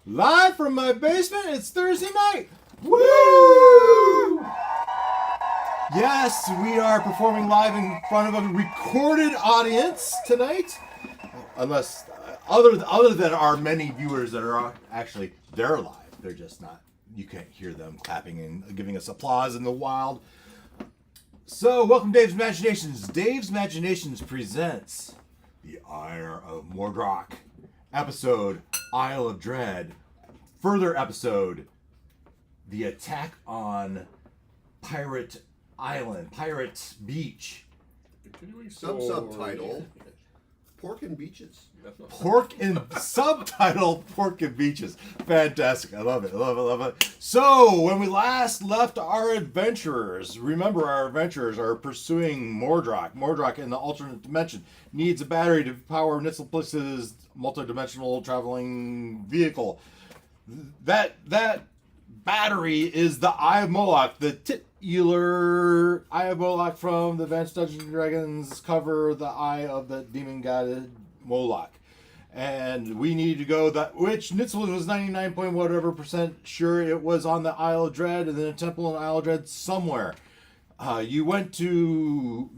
Live from my basement, it's Thursday night. Woo! Yes, we are performing live in front of a recorded audience tonight. Unless, other than our many viewers that are actually, they're live. They're just not, you can't hear them clapping and giving us applause in the wild. So, welcome to Dave's Imaginations. Dave's Imaginations presents the Eye of Mordroc, episode Isle of Dread, further episode, the attack on Pirate Island, Pirate Beach. Continuing subtitle, Pork and Beaches. Subtitle, Pork and Beaches. Fantastic. I love it. So, when we last left our adventurers, remember our adventurers are pursuing Mordroc. Mordroc in the alternate dimension needs a battery to power Nitzlplix's multidimensional traveling vehicle. That battery is the Eye of Molloch, the titular Eye of Molloch from the Advanced Dungeons & Dragons cover, the Eye of the Demon God Moloch. And we need to go which Nitzl was 99 point whatever percent sure it was on the Isle of Dread, and then a temple in Isle of Dread somewhere. You teleported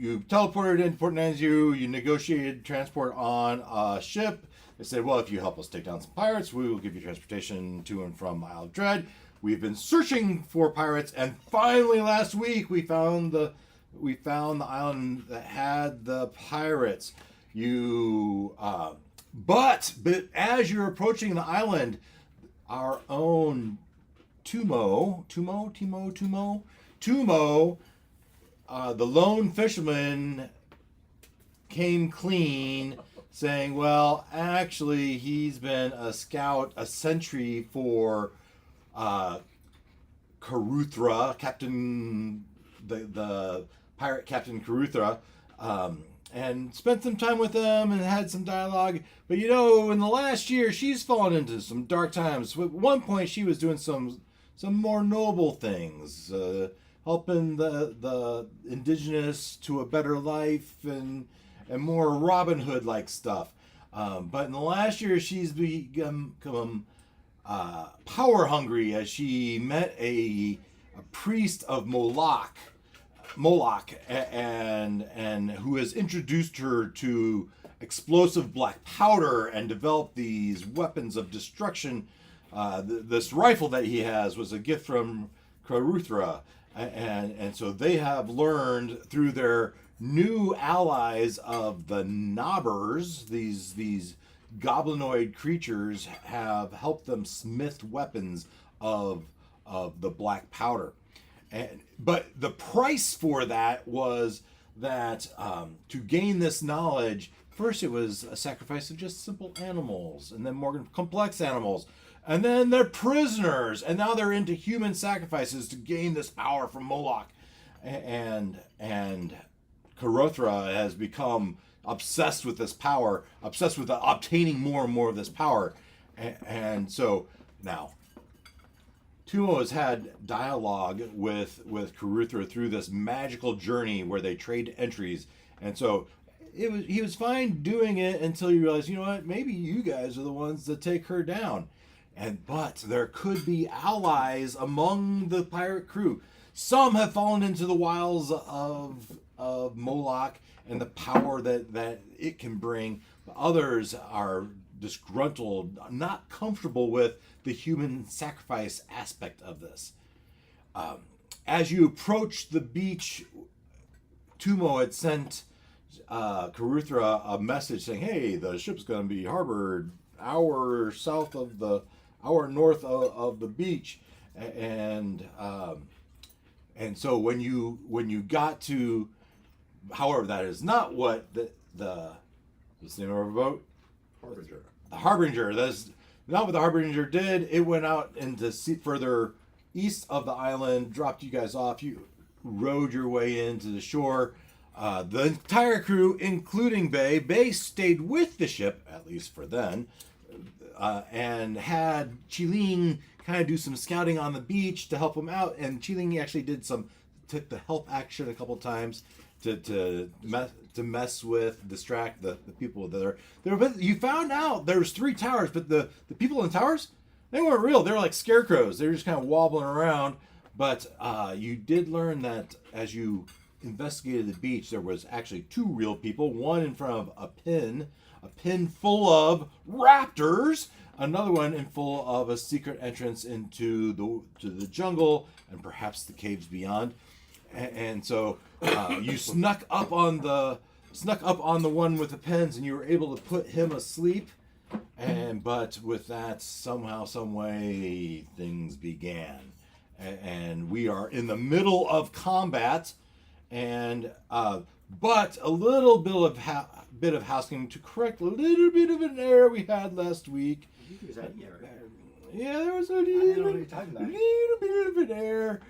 into Port Nanzu, you negotiated transport on a ship. They said, well, if you help us take down some pirates, we will give you transportation to and from Isle of Dread. We've been searching for pirates, and finally last week we found the island that had the pirates. But as you're approaching the island, our own Tumo, the lone fisherman came clean, saying, well, actually, he's been a scout, a sentry for Caruthra, the pirate Captain Caruthra, and spent some time with them and had some dialogue. But in the last year, she's fallen into some dark times. At one point, she was doing some more noble things, helping the indigenous to a better life and more Robin Hood-like stuff. But in the last year, she's become power hungry as she met a priest of Moloch, and who has introduced her to explosive black powder and developed these weapons of destruction. This rifle that he has was a gift from Caruthra, and so they have learned through their new allies of the Knobbers, these goblinoid creatures have helped them smith weapons of the black powder. But the price for that was that to gain this knowledge, first it was a sacrifice of just simple animals, and then more complex animals, and then they're prisoners, and now they're into human sacrifices to gain this power from Moloch. And Caruthra has become obsessed with this power, obsessed with obtaining more and more of this power. And so now Tumo has had dialogue with Caruthra through this magical journey where they trade entries. And so he was fine doing it until you realize, what, maybe you guys are the ones that take her down. But there could be allies among the pirate crew. Some have fallen into the wiles of Moloch and the power that it can bring. Others are disgruntled, not comfortable with the human sacrifice aspect of this. As you approach the beach, Tumo had sent Caruthra a message saying, hey, the ship's going to be harbored hour north of the beach. And so when you got to, however, that is not what what's the name of our boat? Harbinger. The Harbinger. That's not what the Harbinger did. It went out into further east of the island, dropped you guys off. You rowed your way into the shore. The entire crew, including Bay stayed with the ship, at least for then, and had Chiling kind of do some scouting on the beach to help them out. And Chiling actually took the help action a couple times to mess with, distract the people that are there. You found out there was 3 towers, but the people in the towers They weren't real. They were like scarecrows. They were just kind of wobbling around. But you did learn that as you investigated the beach, there was actually 2 real people. One in front of a pin full of raptors. Another one in full of a secret entrance into the jungle and perhaps the caves beyond. And so you snuck up on the one with the pens, and you were able to put him asleep. But with that, somehow, some way, things began, and we are in the middle of combat, and but a little bit of housekeeping to correct a little bit of an error we had last week. Yeah, there was a little bit of an error.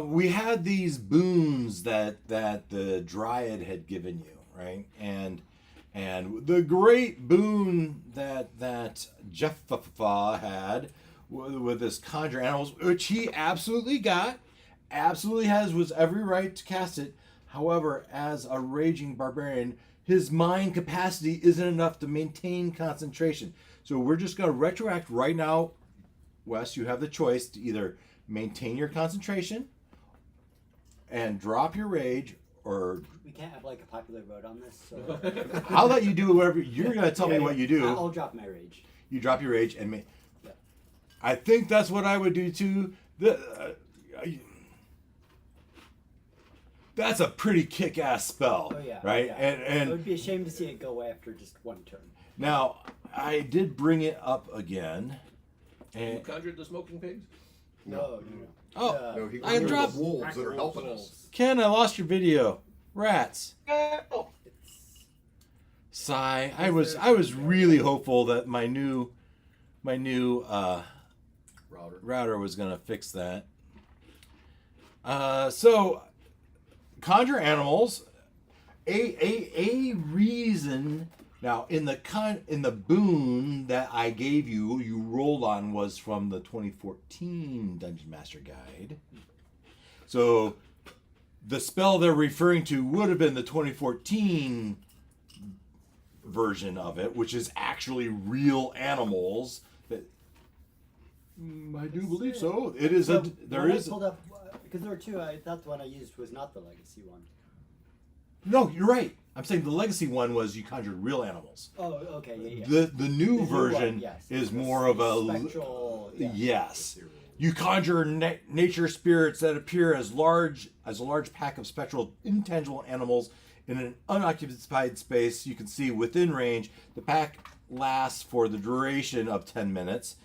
We had these boons that the Dryad had given you, right? And the great boon that Jeffa had with his conjure animals, which he absolutely got, was every right to cast it. However, as a raging barbarian, his mind capacity isn't enough to maintain concentration. So we're just going to retroact right now. Wes, you have the choice to either maintain your concentration and drop your rage, or we can't have like a popular vote on this. So I'll let you do whatever. You're going to tell me what you do. I'll drop my rage. You drop your rage and I think that's what I would do too. That's a pretty kick-ass spell, right? Yeah. And it would be a shame to see it go after just one turn. Now, I did bring it up again. And you conjured the smoking pigs? No. Oh, No, he I dropped the wolves that are helping us. Ken, I lost your video. Rats. Sigh. I was really hopeful that my new router was gonna fix that. So conjure animals. A reason. Now, in the boon that I gave you, you rolled on was from the 2014 Dungeon Master Guide. So the spell they're referring to would have been the 2014 version of it, which is actually real animals. I do believe so. It is there is. Pulled up, because there were 2. I thought the one I used was not the legacy one. No, you're right. I'm saying the legacy one was you conjured real animals. Oh, okay, yeah. The new version is more of a spectral. Yes. You conjure nature spirits that appear as a large pack of spectral, intangible animals in an unoccupied space. You can see within range. The pack lasts for the duration of 10 minutes.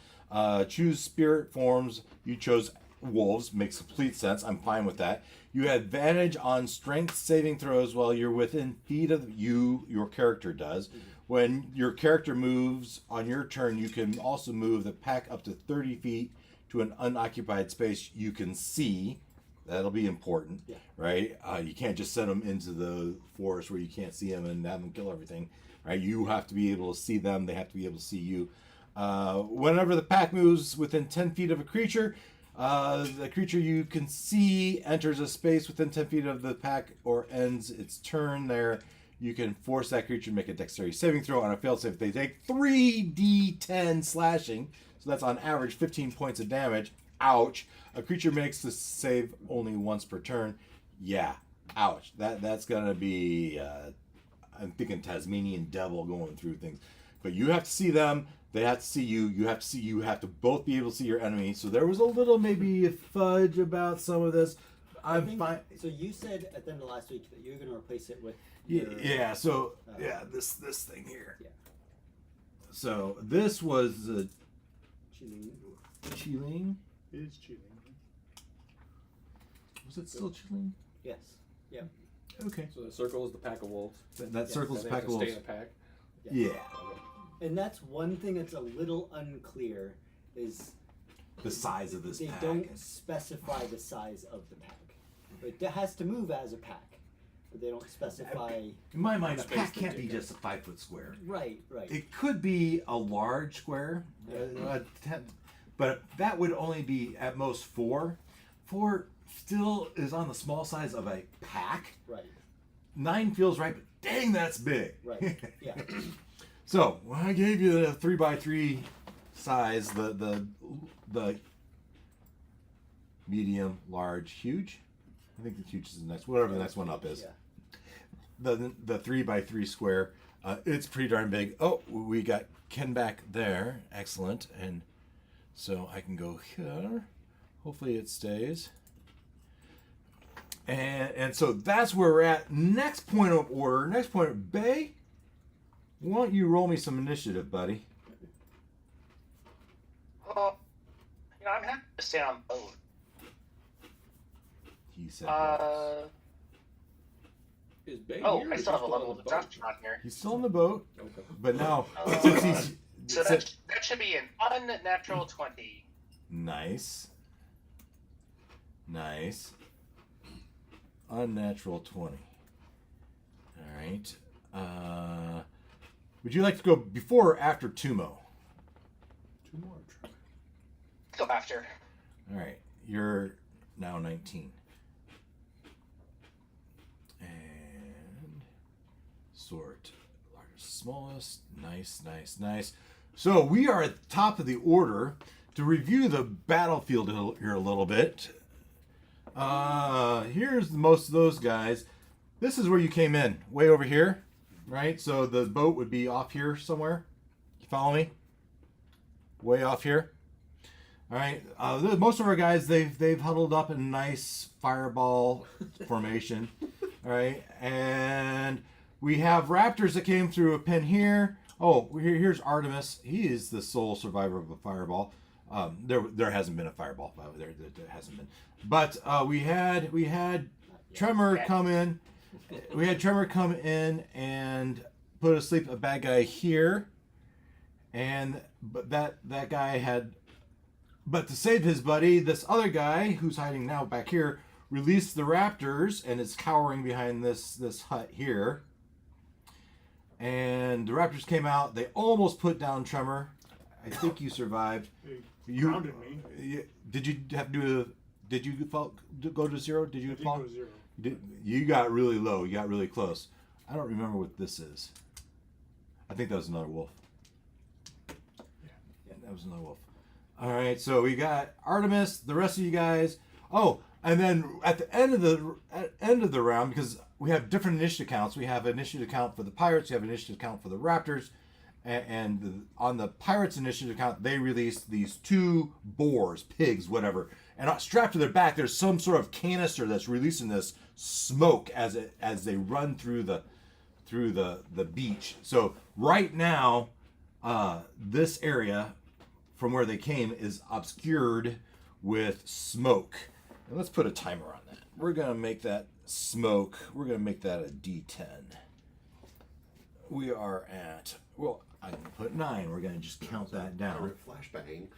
Choose spirit forms. You chose wolves. Makes complete sense. I'm fine with that. You have advantage on strength saving throws while you're within feet of you. Your character does. When your character moves on your turn, you can also move the pack up to 30 feet to an unoccupied space you can see. That'll be important, right? You can't just send them into the forest where you can't see them and have them kill everything, right? You have to be able to see them. They have to be able to see you. Whenever the pack moves within 10 feet of a creature, the creature you can see enters a space within 10 feet of the pack or ends its turn there. You can force that creature to make a dexterity saving throw. On a failed save, they take 3d10 slashing. So that's on average 15 points of damage. Ouch. A creature makes the save only once per turn. Yeah. Ouch. That's going to be, I'm thinking Tasmanian devil going through things. But you have to see them. They have to see you. You have to both be able to see your enemy. So there was a little maybe a fudge about some of this. I'm fine. So you said at the end of last week that you were going to replace it with. Yeah. So this thing here. Yeah. So this was the Chilling. It is chilling. Was it still chilling? Yes. Yeah. Okay. So the circle is the pack of wolves. That circle's They pack have of to wolves. stay in a pack. Yeah. And that's one thing that's a little unclear is The size of this they pack. don't specify the size of the pack. It has to move as a pack, but they don't specify. In my mind, a Space pack to can't do be that. just a 5-foot square. Right. It could be a large square, but that would only be at most 4. 4 still is on the small size of a pack. Right. 9 feels right, but dang, that's big. Right. Yeah. So when I gave you the 3x3 size, the medium, large, huge. I think the huge is the next, whatever the next one up is. Yeah. The 3x3 square. It's pretty darn big. Oh, we got Ken back there. Excellent. And so I can go here. Hopefully it stays. And so that's where we're at. Next point of order. Next point of Bay. Why don't you roll me some initiative, buddy? Well, I'm happy to stay on both. He said yes. Is Bay Oh, here, or I is still he have a on level the of boat? deduction on here. He's still on the boat, Okay. but now Oh. since he's So that should be an unnatural 20. nice, unnatural 20. All right. Would you like to go before or after Tumo? Two more. Go after. All right. You're now 19. And sort largest, smallest. Nice. So we are at the top of the order. To review the battlefield here a little bit. Here's most of those guys. This is where you came in, way over here, right? So the boat would be off here somewhere. You follow me? Way off here. All right. Most of our guys, they've huddled up in nice fireball formation. All right. And we have raptors that came through a pin here. Oh, here's Artemis. He is the sole survivor of a fireball. There hasn't been a fireball. There hasn't been. But we had Tremor come in. We had Tremor come in and put asleep a bad guy here. But that guy had. But to save his buddy, this other guy who's hiding now back here released the raptors and is cowering behind this hut here. And the raptors came out. They almost put down Tremor. I think you survived. You grounded me. Did you have to do? Did you go to zero? Did you I did fall? go 0. You got really low. You got really close. I don't remember what this is. I think that was another wolf. Yeah, that was another wolf. All right, so we got Artemis. The rest of you guys. Oh, and then at the end of the round, because we have different initiative counts. We have initiative count for the pirates. We have initiative count for the raptors. And on the pirates' initiative count, they released these 2 boars, pigs, whatever. And strapped to their back, there's some sort of canister that's releasing this smoke as they run through the beach. So right now, this area from where they came is obscured with smoke. And let's put a timer on that. We're gonna make that smoke. We're gonna make that a D10. We are at I'm gonna put 9. We're gonna just count that down. Flashbang.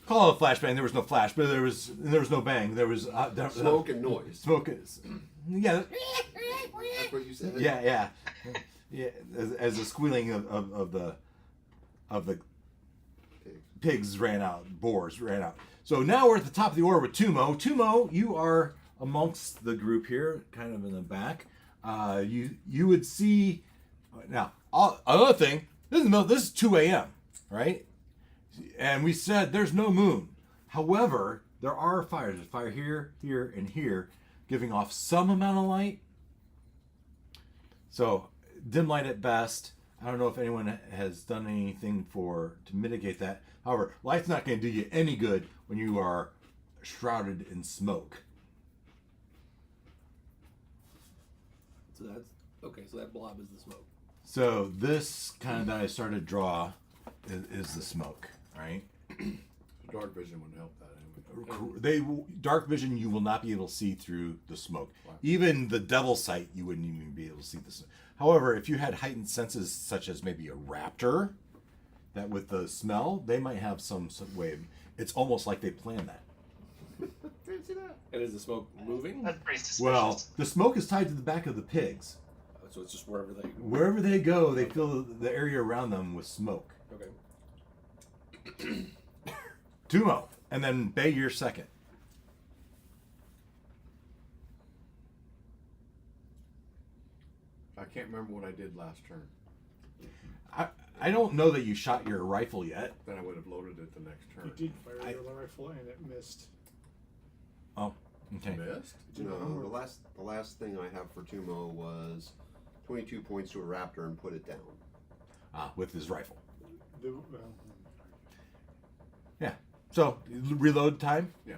Call it a flashbang. There was no flash, but there was no bang. There was Smoke and noise. Smoke is yeah. That's what you said. Yeah. As the squealing of the pigs ran out, boars ran out. So now we're at the top of the order with Tumo. Tumo, you are amongst the group here, kind of in the back. You would see now. Another thing, this is 2 a.m., right? And we said there's no moon. However, there are fires. There's fire here, here, and here, giving off some amount of light. So dim light at best. I don't know if anyone has done anything to mitigate that. However, light's not going to do you any good when you are shrouded in smoke. So that's okay. So that blob is the smoke. So this kind of that I started to draw is the smoke, right? Dark vision wouldn't help that anyway. Dark vision, you will not be able to see through the smoke. Wow. Even the devil sight, you wouldn't even be able to see the smoke. However, if you had heightened senses, such as maybe a raptor, that with the smell, they might have some way of. It's almost like they planned that. Didn't see that. And is the smoke moving? That's pretty suspicious. Well, the smoke is tied to the back of the pigs. So it's just wherever they. Wherever they go, they fill the area around them with smoke. Okay. Tumo, and then Bay, you're second. I can't remember what I did last turn. I don't know that you shot your rifle yet. Then I would have loaded it the next You turn. did fire your rifle and it missed. Oh, okay. Missed? Did not No, work. the last thing I have for Tumo was 22 points to a raptor and put it down. With his rifle. Well, Yeah. So reload time. Yeah.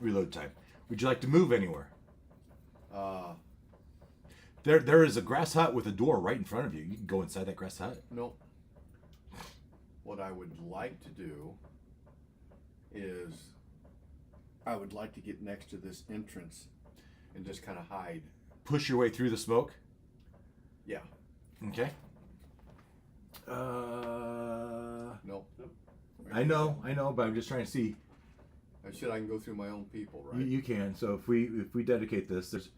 Reload time. Would you like to move anywhere? There is a grass hut with a door right in front of you. You can go inside that grass hut. Nope. What I would like to do is I would like to get next to this entrance and just kind of hide. Push your way through the smoke. Yeah. Okay. Nope. I know, but I'm just trying to see. I said I can go through my own people, right? You can. So if we dedicate this, there's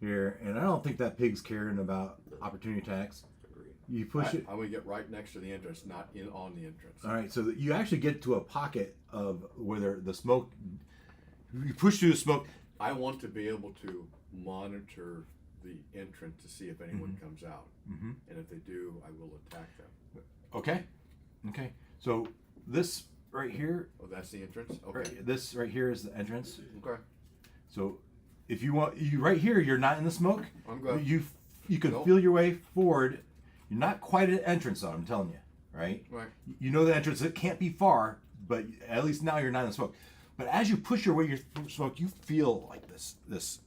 here, and I don't think that pig's caring about opportunity attacks. Agreed. You push it. I'm gonna get right next to the entrance, not on the entrance. All right, so that you actually get to a pocket of where the smoke. You push through the smoke. I want to be able to monitor the entrance to see if anyone comes out, and if they do, I will attack them. Okay. Okay. So this right here. Oh, that's the entrance. Okay. Right, this right here is the entrance. Okay. So if you want, you right here, you're not in the smoke. I'm good. You can Nope. feel your way forward. You're not quite at the entrance, though. I'm telling you, right? Right. You know the entrance. It can't be far, but at least now you're not in the smoke. But as you push your way through smoke, you feel like this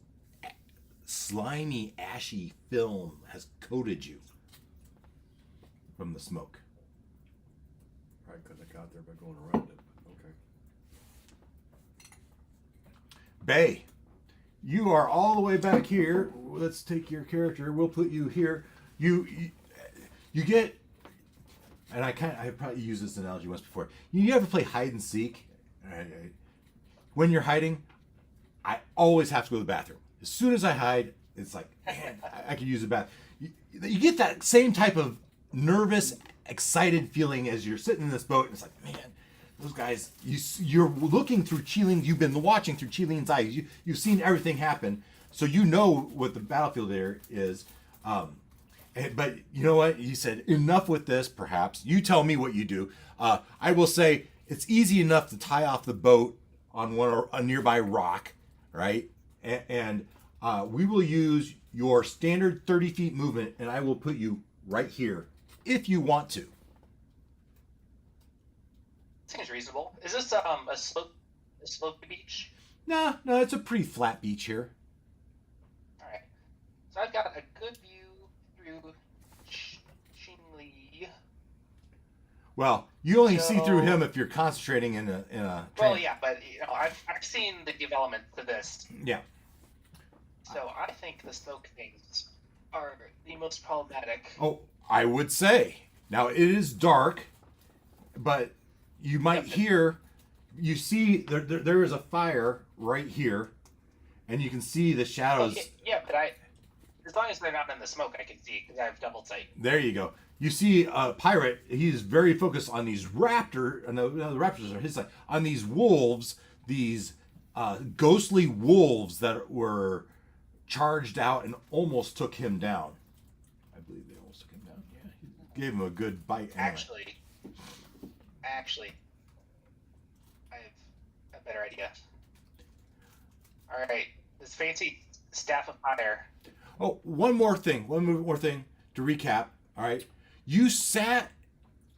slimy, ashy film has coated you from the smoke. Right, because I got there by going around it. Okay. Bay, you are all the way back here. Let's take your character. We'll put you here. You get, and I probably used this analogy once before. You ever play hide and seek? When you're hiding, I always have to go to the bathroom. As soon as I hide, it's like, man, I could use a bath. You get that same type of nervous, excited feeling as you're sitting in this boat. And it's like, man, those guys, you're looking through you've been watching through Chilean's eyes. You've seen everything happen. So you know what the battlefield there is. But you know what? You said, enough with this, perhaps. You tell me what you do. I will say, it's easy enough to tie off the boat on a nearby rock, right? And we will use your standard 30 feet movement, and I will put you right here if you want to. Seems reasonable. Is this a sloped beach? No, it's a pretty flat beach here. All right. So I've got a good view through Chingley. Well, you only see through So- him if you're concentrating in a Well, train. yeah, but I've seen the development to this. Yeah. So I think the smoke things are the most problematic. Oh, I would say. Now, it is dark, but you might hear, you see, there is a fire right here, and you can see the shadows. Okay, yeah, but as long as they're not in the smoke, I can see because I have double sight. There you go. You see a pirate, he's very focused on these the raptors are his side, on these wolves, these ghostly wolves that were charged out and almost took him down. I believe they almost took him down. Yeah, he gave him a good bite. Anyway. Actually, I have a better idea. All right, this fancy staff of fire. Oh, one more thing to recap. All right, you sat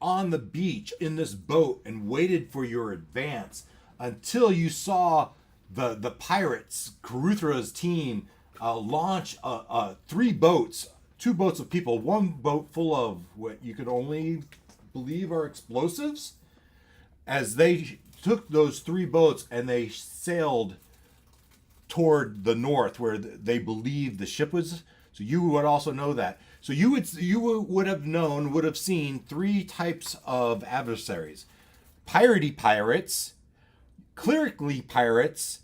on the beach in this boat and waited for your advance until you saw the pirates, Karuthra's team, launch 3 boats, 2 boats of people, 1 boat full of what you could only believe are explosives. As they took those 3 boats and they sailed toward the north where they believed the ship was. So you would also know that. So you would have seen 3 types of adversaries: piratey pirates, clerically pirates,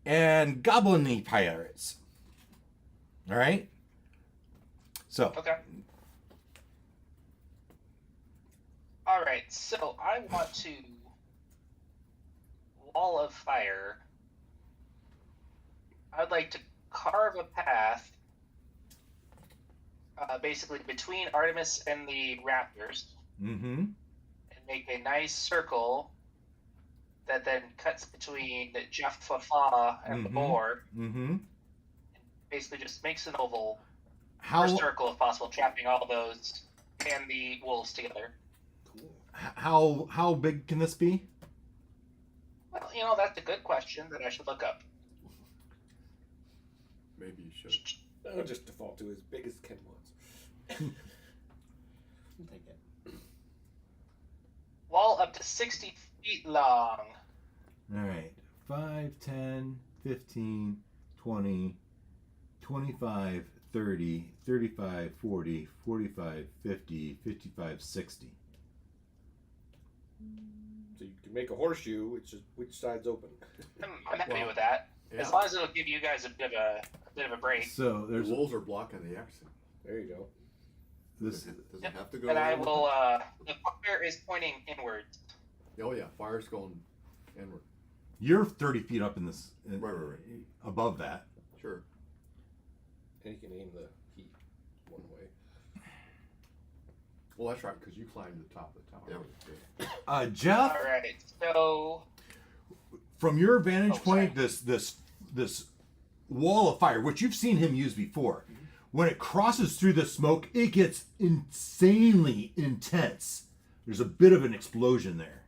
and goblin-y pirates. All right. So Okay. All right, so I want to wall of fire. I would like to carve a path basically between Artemis and the raptors, Mm-hmm. and make a nice circle that then cuts between Jeff Fafa and the Mhm. boar. Mm-hmm. Basically, just makes an oval How or circle if possible, trapping all those and the wolves together. how big can this be? Well, that's a good question that I should look up. Maybe you should. I'll just default to as big as Ken wants. I'll take it. Wall up to 60 feet long. All right. 5, 10, 15, 20, 25, 30, 35, 40, 45, 50, 55, 60. So you can make a horseshoe. It's just which side's open. I'm happy Well, with that. Yeah. As long as it'll give you guys a bit of a break. So The there's wolves are blocking the exit. There you go. this. Does it have to go? And I in? will. The fire is pointing inwards. Oh yeah, fire's going inward. You're 30 feet up in this. Right. Above that. Sure. And you can aim the heat one way. Well, that's right, because you climbed the top of the tower. Yeah. Jeff, All right. So from your vantage Oh, point, sorry. this wall of fire, which you've seen him use before, when it crosses through the smoke, it gets insanely intense. There's a bit of an explosion there.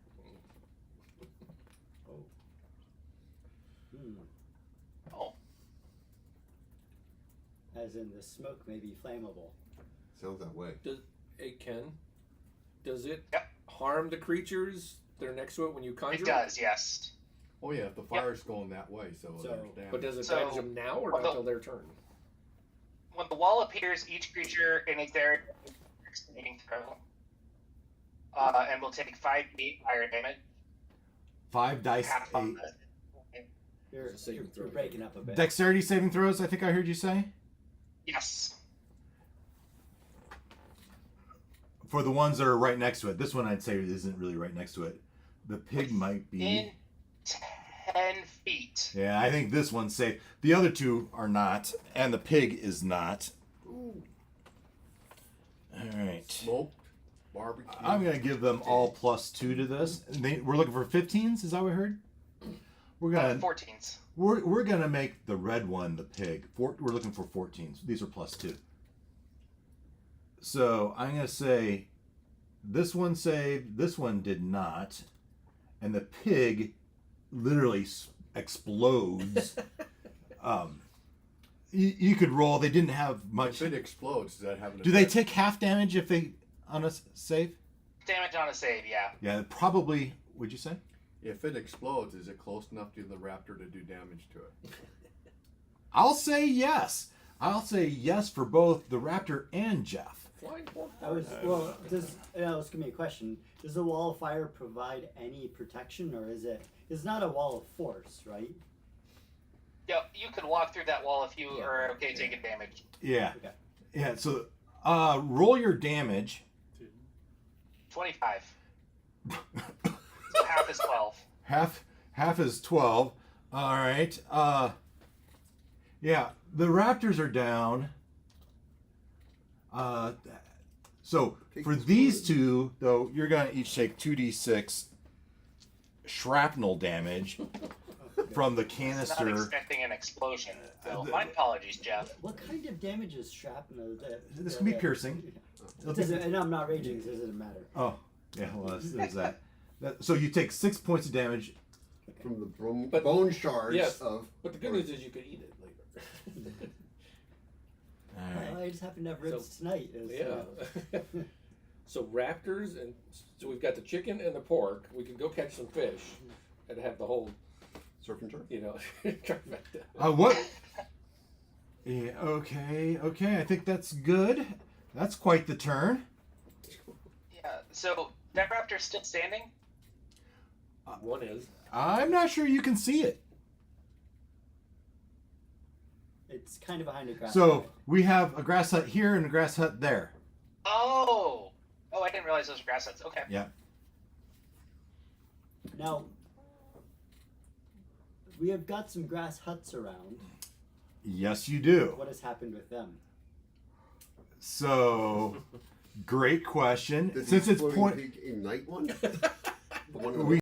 oh, As in, the smoke may be flammable. Sounds that way. Hey Ken, does it Yep. harm the creatures that are next to it when you conjure it does. Yes. Oh yeah, the fire's going that way, so, So- there's damage. But does it So- damage them now or well, not until their turn? When the wall appears, each creature in its area makes a saving throw, and will take 5d fire damage. 5 dice. Half on A the. You're, It's a saving you're, throw. you're breaking up a bit. dexterity saving throws, I think I heard you say. Yes. For the ones that are right next to it. This one I'd say isn't really right next to it. The pig might be. In 10 feet. Yeah, I think this one's safe. The other two are not, and the pig is not. Ooh, All right. smoked, barbecue. I'm gonna give them all +2 to this. We're looking for 15s. Is that what I heard? We're gonna 14s. we're gonna make the red one the pig. We're looking for 14s. These are +2. So I'm gonna say this one saved. This one did not, and the pig literally explodes. You could roll. They didn't have much. If it explodes, does that have an Do they effect? take half damage if they on a save? Damage on a save, yeah. Yeah, probably. Would you say? If it explodes, is it close enough to the raptor to do damage to it? I'll say yes. I'll say yes for both the raptor and Jeff. Flying pork. I was well. Does let's give me a question. Does the wall of fire provide any protection, or is it? It's not a wall of force, right? Yeah, you could walk through that wall if you are okay taking damage. Yeah. Okay. Yeah. So, roll your damage. 25. So half is 12. Half is 12. All right. Yeah. The raptors are down. So for these two, though, you're gonna each take 2d6 shrapnel damage from the Not canister. expecting an explosion. So The- my apologies, Jeff. What kind of damage is shrapnel? This can be piercing. It doesn't, and I'm not raging, so it doesn't matter. Oh, yeah. Well, there's that. So you take 6 points of damage. From the bone, But- bone shards yes. of. But the good news is you could eat it later. All Well, right. I just happen to have ribs tonight. Yeah. So raptors, and so we've got the chicken and the pork. We could go catch some fish and have the whole, Surf and turf? trifecta. What? Yeah. Okay. Okay. I think that's good. That's quite the turn. Yeah, so that raptor's still standing? One is. I'm not sure you can see it. It's kind of behind a grass. So hut. we have a grass hut here and a grass hut there. Oh! Oh, I didn't realize those were grass huts. Okay. Yeah. Now, we have got some grass huts around. Yes, you do. What has happened with them? So, great question. Does Since the it's floating point, peak ignite one? The one in the we